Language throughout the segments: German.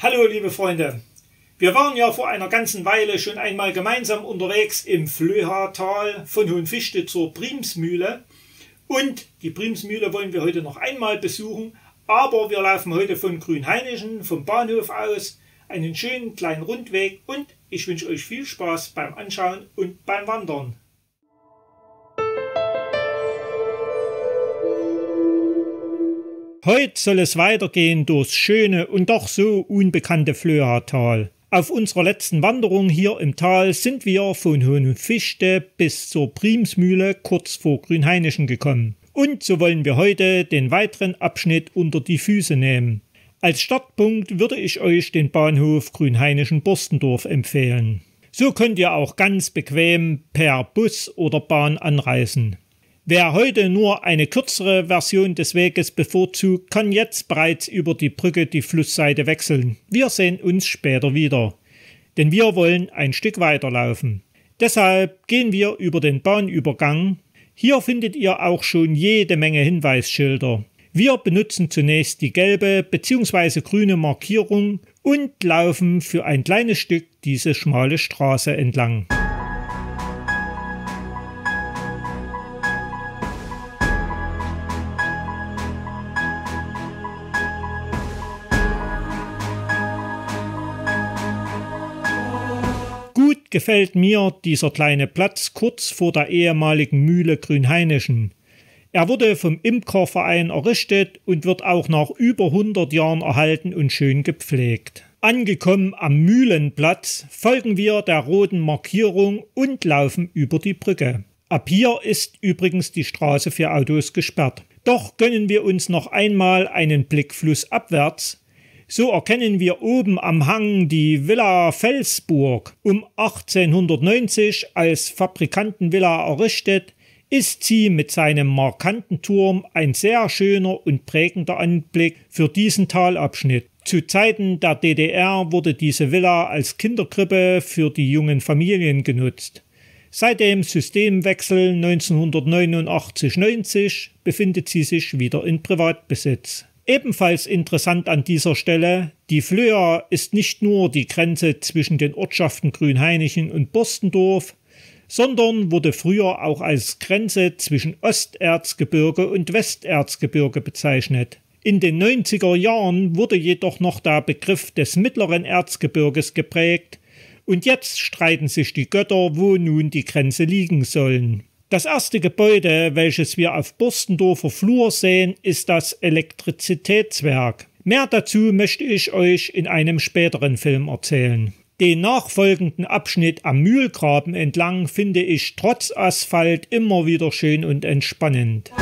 Hallo liebe Freunde, wir waren ja vor einer ganzen Weile schon einmal gemeinsam unterwegs im Flöhatal von Hohenfichte zur Priemsmühle und die Priemsmühle wollen wir heute noch einmal besuchen, aber wir laufen heute von Grünhainichen vom Bahnhof aus einen schönen kleinen Rundweg und ich wünsche euch viel Spaß beim Anschauen und beim Wandern. Heute soll es weitergehen durchs schöne und doch so unbekannte Flöhatal. Auf unserer letzten Wanderung hier im Tal sind wir von Hohenfichte bis zur Priemsmühle kurz vor Grünhainichen gekommen. Und so wollen wir heute den weiteren Abschnitt unter die Füße nehmen. Als Startpunkt würde ich euch den Bahnhof Grünhainichen-Borstendorf empfehlen. So könnt ihr auch ganz bequem per Bus oder Bahn anreisen. Wer heute nur eine kürzere Version des Weges bevorzugt, kann jetzt bereits über die Brücke die Flussseite wechseln. Wir sehen uns später wieder, denn wir wollen ein Stück weiterlaufen. Deshalb gehen wir über den Bahnübergang. Hier findet ihr auch schon jede Menge Hinweisschilder. Wir benutzen zunächst die gelbe bzw. grüne Markierung und laufen für ein kleines Stück diese schmale Straße entlang. Gut gefällt mir dieser kleine Platz kurz vor der ehemaligen Mühle Grünhainichen. Er wurde vom Imkerverein errichtet und wird auch nach über 100 Jahren erhalten und schön gepflegt. Angekommen am Mühlenplatz folgen wir der roten Markierung und laufen über die Brücke. Ab hier ist übrigens die Straße für Autos gesperrt. Doch gönnen wir uns noch einmal einen Blick flussabwärts. So erkennen wir oben am Hang die Villa Felsburg. Um 1890 als Fabrikantenvilla errichtet, ist sie mit seinem markanten Turm ein sehr schöner und prägender Anblick für diesen Talabschnitt. Zu Zeiten der DDR wurde diese Villa als Kinderkrippe für die jungen Familien genutzt. Seit dem Systemwechsel 1989-90 befindet sie sich wieder in Privatbesitz. Ebenfalls interessant an dieser Stelle, die Flöha ist nicht nur die Grenze zwischen den Ortschaften Grünhainichen und Borstendorf, sondern wurde früher auch als Grenze zwischen Osterzgebirge und Westerzgebirge bezeichnet. In den 90er Jahren wurde jedoch noch der Begriff des mittleren Erzgebirges geprägt und jetzt streiten sich die Götter, wo nun die Grenze liegen sollen. Das erste Gebäude, welches wir auf Borstendorfer Flur sehen, ist das Elektrizitätswerk. Mehr dazu möchte ich euch in einem späteren Film erzählen. Den nachfolgenden Abschnitt am Mühlgraben entlang finde ich trotz Asphalt immer wieder schön und entspannend.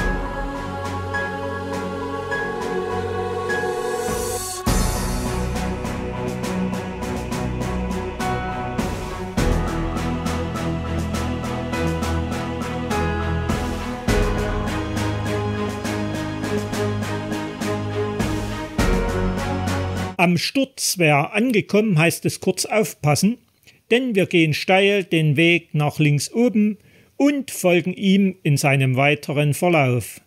Am Sturzwehr angekommen heißt es kurz aufpassen, denn wir gehen steil den Weg nach links oben und folgen ihm in seinem weiteren Verlauf.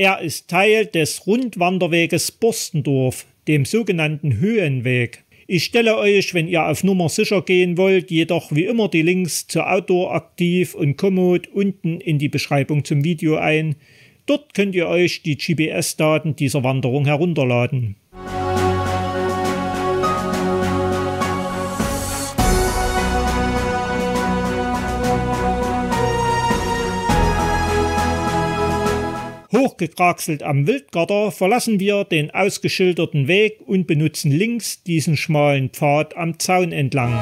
Er ist Teil des Rundwanderweges Borstendorf, dem sogenannten Höhenweg. Ich stelle euch, wenn ihr auf Nummer sicher gehen wollt, jedoch wie immer die Links zu Outdoor Aktiv und Komoot unten in die Beschreibung zum Video ein. Dort könnt ihr euch die GPS-Daten dieser Wanderung herunterladen. Hochgekraxelt am Wildgarter verlassen wir den ausgeschilderten Weg und benutzen links diesen schmalen Pfad am Zaun entlang.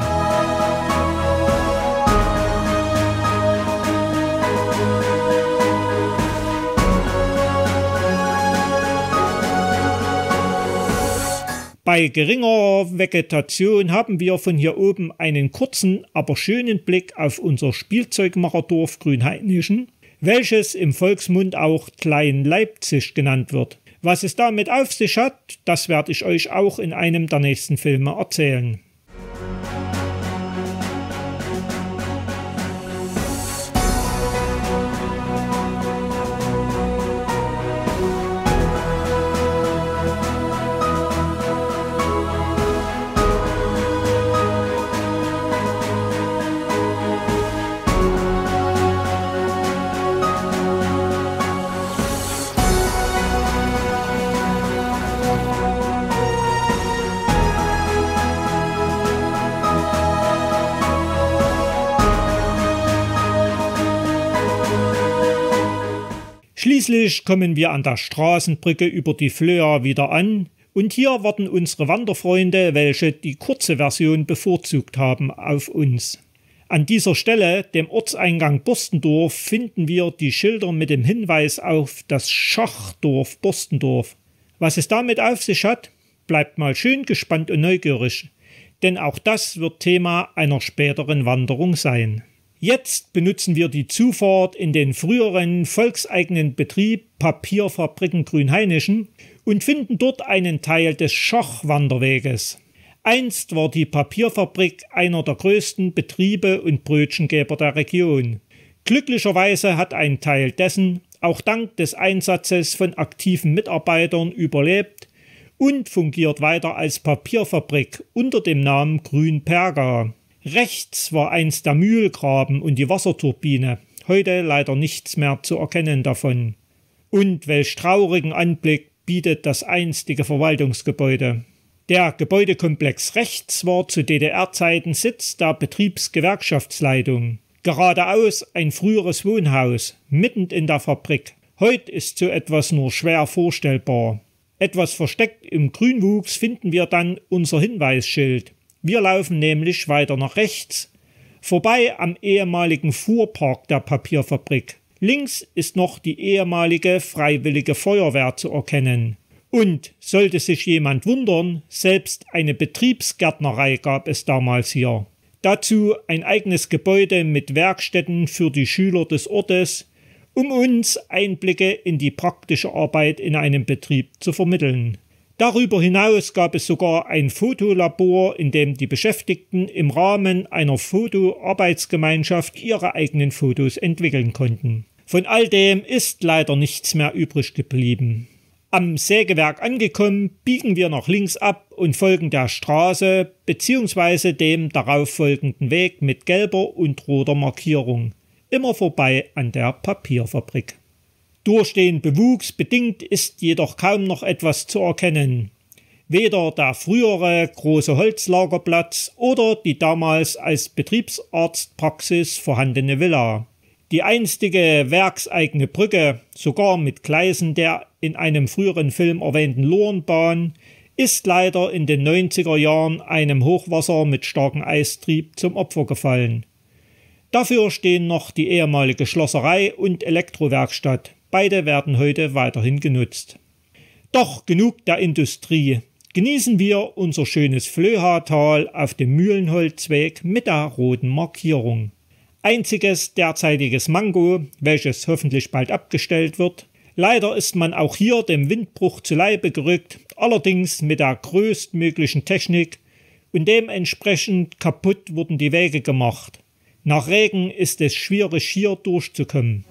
Bei geringer Vegetation haben wir von hier oben einen kurzen, aber schönen Blick auf unser Spielzeugmacherdorf Grünhainichen, welches im Volksmund auch Klein Leipzig genannt wird. Was es damit auf sich hat, das werde ich euch auch in einem der nächsten Filme erzählen. Schließlich kommen wir an der Straßenbrücke über die Flöa wieder an und hier warten unsere Wanderfreunde, welche die kurze Version bevorzugt haben, auf uns. An dieser Stelle, dem Ortseingang Borstendorf, finden wir die Schilder mit dem Hinweis auf das Schachdorf Borstendorf. Was es damit auf sich hat, bleibt mal schön gespannt und neugierig, denn auch das wird Thema einer späteren Wanderung sein. Jetzt benutzen wir die Zufahrt in den früheren volkseigenen Betrieb Papierfabriken Grünhainichen und finden dort einen Teil des Schachwanderweges. Einst war die Papierfabrik einer der größten Betriebe und Brötchengeber der Region. Glücklicherweise hat ein Teil dessen auch dank des Einsatzes von aktiven Mitarbeitern überlebt und fungiert weiter als Papierfabrik unter dem Namen Grünperga. Rechts war einst der Mühlgraben und die Wasserturbine, heute leider nichts mehr zu erkennen davon. Und welch traurigen Anblick bietet das einstige Verwaltungsgebäude. Der Gebäudekomplex rechts war zu DDR-Zeiten Sitz der Betriebsgewerkschaftsleitung. Geradeaus ein früheres Wohnhaus, mitten in der Fabrik. Heute ist so etwas nur schwer vorstellbar. Etwas versteckt im Grünwuchs finden wir dann unser Hinweisschild. Wir laufen nämlich weiter nach rechts, vorbei am ehemaligen Fuhrpark der Papierfabrik. Links ist noch die ehemalige Freiwillige Feuerwehr zu erkennen. Und, sollte sich jemand wundern, selbst eine Betriebsgärtnerei gab es damals hier. Dazu ein eigenes Gebäude mit Werkstätten für die Schüler des Ortes, um uns Einblicke in die praktische Arbeit in einem Betrieb zu vermitteln. Darüber hinaus gab es sogar ein Fotolabor, in dem die Beschäftigten im Rahmen einer Fotoarbeitsgemeinschaft ihre eigenen Fotos entwickeln konnten. Von all dem ist leider nichts mehr übrig geblieben. Am Sägewerk angekommen, biegen wir nach links ab und folgen der Straße bzw. dem darauf folgenden Weg mit gelber und roter Markierung, immer vorbei an der Papierfabrik. Durch den Bewuchs bedingt ist jedoch kaum noch etwas zu erkennen. Weder der frühere große Holzlagerplatz oder die damals als Betriebsarztpraxis vorhandene Villa. Die einstige werkseigene Brücke, sogar mit Gleisen der in einem früheren Film erwähnten Lorenbahn, ist leider in den 90er Jahren einem Hochwasser mit starkem Eistrieb zum Opfer gefallen. Dafür stehen noch die ehemalige Schlosserei und Elektrowerkstatt. Beide werden heute weiterhin genutzt. Doch genug der Industrie. Genießen wir unser schönes Flöhatal auf dem Mühlenholzweg mit der roten Markierung. Einziges derzeitiges Mango, welches hoffentlich bald abgestellt wird. Leider ist man auch hier dem Windbruch zu Leibe gerückt, allerdings mit der größtmöglichen Technik und dementsprechend kaputt wurden die Wege gemacht. Nach Regen ist es schwierig hier durchzukommen.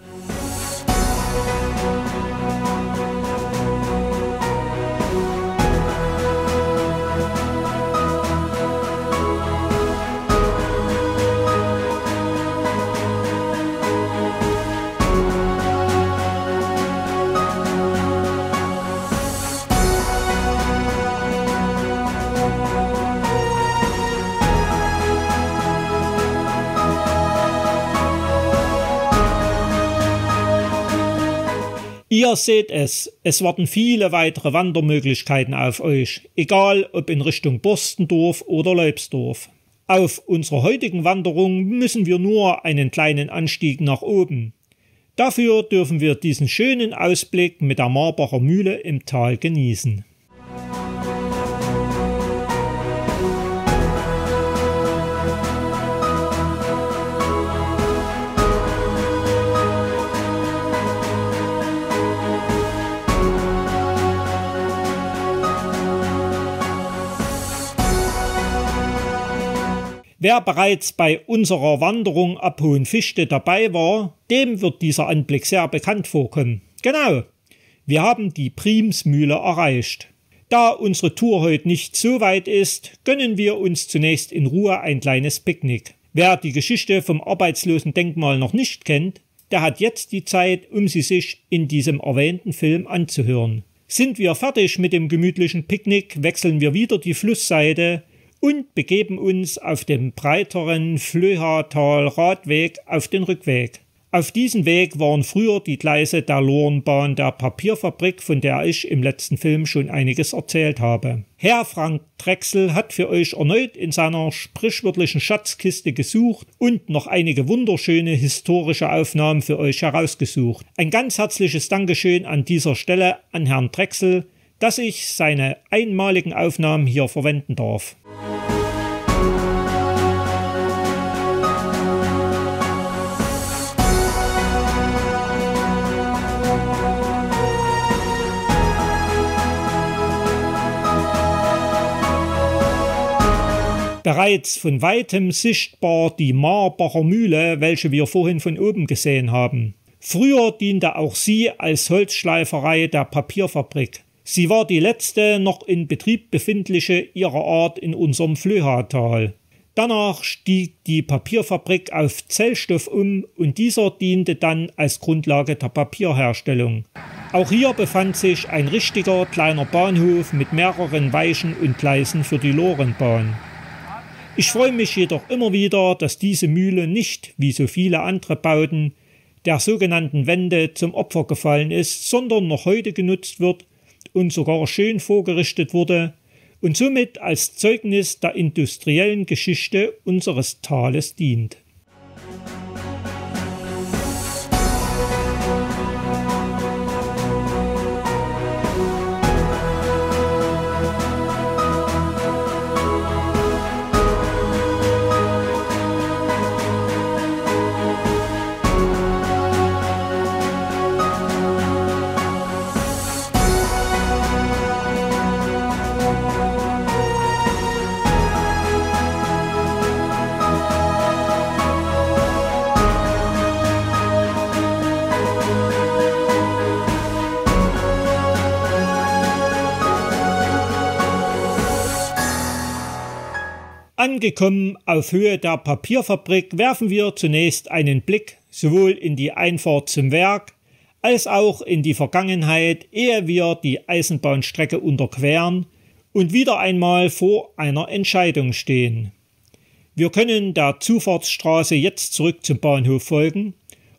Ihr seht es warten viele weitere Wandermöglichkeiten auf euch, egal ob in Richtung Borstendorf oder Leubsdorf. Auf unserer heutigen Wanderung müssen wir nur einen kleinen Anstieg nach oben. Dafür dürfen wir diesen schönen Ausblick mit der Marbacher Mühle im Tal genießen. Wer bereits bei unserer Wanderung ab Hohenfichte dabei war, dem wird dieser Anblick sehr bekannt vorkommen. Genau, wir haben die Priemsmühle erreicht. Da unsere Tour heute nicht so weit ist, gönnen wir uns zunächst in Ruhe ein kleines Picknick. Wer die Geschichte vom Arbeitslosendenkmal noch nicht kennt, der hat jetzt die Zeit, um sie sich in diesem erwähnten Film anzuhören. Sind wir fertig mit dem gemütlichen Picknick, wechseln wir wieder die Flussseite und begeben uns auf dem breiteren Flöhatal-Radweg auf den Rückweg. Auf diesem Weg waren früher die Gleise der Lorenbahn der Papierfabrik, von der ich im letzten Film schon einiges erzählt habe. Herr Frank Drechsel hat für euch erneut in seiner sprichwörtlichen Schatzkiste gesucht und noch einige wunderschöne historische Aufnahmen für euch herausgesucht. Ein ganz herzliches Dankeschön an dieser Stelle an Herrn Drechsel, dass ich seine einmaligen Aufnahmen hier verwenden darf. Bereits von weitem sichtbar die Marbacher Mühle, welche wir vorhin von oben gesehen haben. Früher diente auch sie als Holzschleiferei der Papierfabrik. Sie war die letzte noch in Betrieb befindliche ihrer Art in unserem Flöhatal. Danach stieg die Papierfabrik auf Zellstoff um und dieser diente dann als Grundlage der Papierherstellung. Auch hier befand sich ein richtiger kleiner Bahnhof mit mehreren Weichen und Gleisen für die Lorenbahn. Ich freue mich jedoch immer wieder, dass diese Mühle nicht, wie so viele andere Bauten, der sogenannten Wende zum Opfer gefallen ist, sondern noch heute genutzt wird und sogar schön vorgerichtet wurde und somit als Zeugnis der industriellen Geschichte unseres Tales dient. Angekommen auf Höhe der Papierfabrik werfen wir zunächst einen Blick sowohl in die Einfahrt zum Werk als auch in die Vergangenheit, ehe wir die Eisenbahnstrecke unterqueren und wieder einmal vor einer Entscheidung stehen. Wir können der Zufahrtsstraße jetzt zurück zum Bahnhof folgen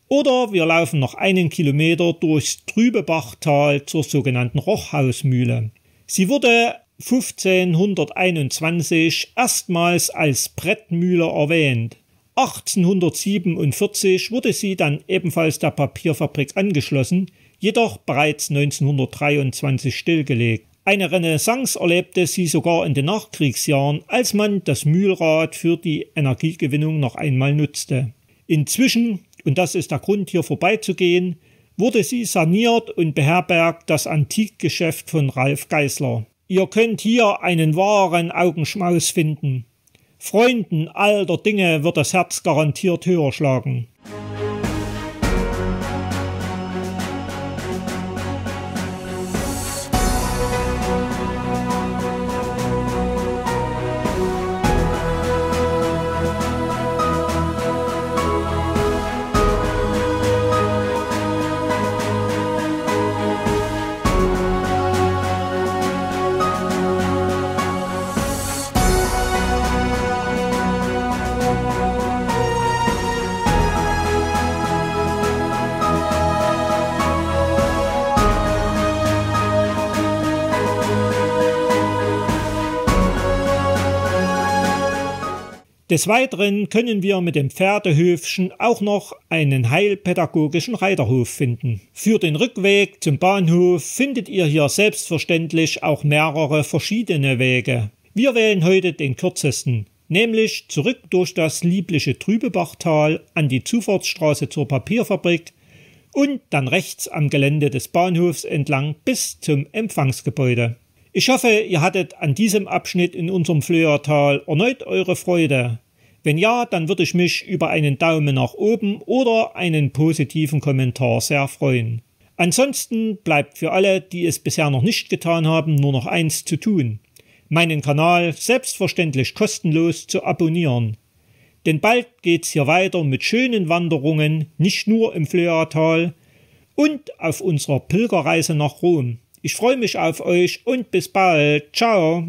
oder wir laufen noch einen Kilometer durchs Trübebachtal zur sogenannten Rochhausmühle. Sie wurde 1521 erstmals als Brettmühle erwähnt. 1847 wurde sie dann ebenfalls der Papierfabrik angeschlossen, jedoch bereits 1923 stillgelegt. Eine Renaissance erlebte sie sogar in den Nachkriegsjahren, als man das Mühlrad für die Energiegewinnung noch einmal nutzte. Inzwischen, und das ist der Grund hier vorbeizugehen, wurde sie saniert und beherbergt das Antikgeschäft von Ralf Geisler. Ihr könnt hier einen wahren Augenschmaus finden. Freunden alter Dinge wird das Herz garantiert höher schlagen. Des Weiteren können wir mit dem Pferdehöfchen auch noch einen heilpädagogischen Reiterhof finden. Für den Rückweg zum Bahnhof findet ihr hier selbstverständlich auch mehrere verschiedene Wege. Wir wählen heute den kürzesten, nämlich zurück durch das liebliche Trübebachtal an die Zufahrtsstraße zur Papierfabrik und dann rechts am Gelände des Bahnhofs entlang bis zum Empfangsgebäude. Ich hoffe, ihr hattet an diesem Abschnitt in unserem Flöhatal erneut eure Freude. Wenn ja, dann würde ich mich über einen Daumen nach oben oder einen positiven Kommentar sehr freuen. Ansonsten bleibt für alle, die es bisher noch nicht getan haben, nur noch eins zu tun: meinen Kanal selbstverständlich kostenlos zu abonnieren. Denn bald geht's hier weiter mit schönen Wanderungen, nicht nur im Flöatal und auf unserer Pilgerreise nach Rom. Ich freue mich auf euch und bis bald. Ciao.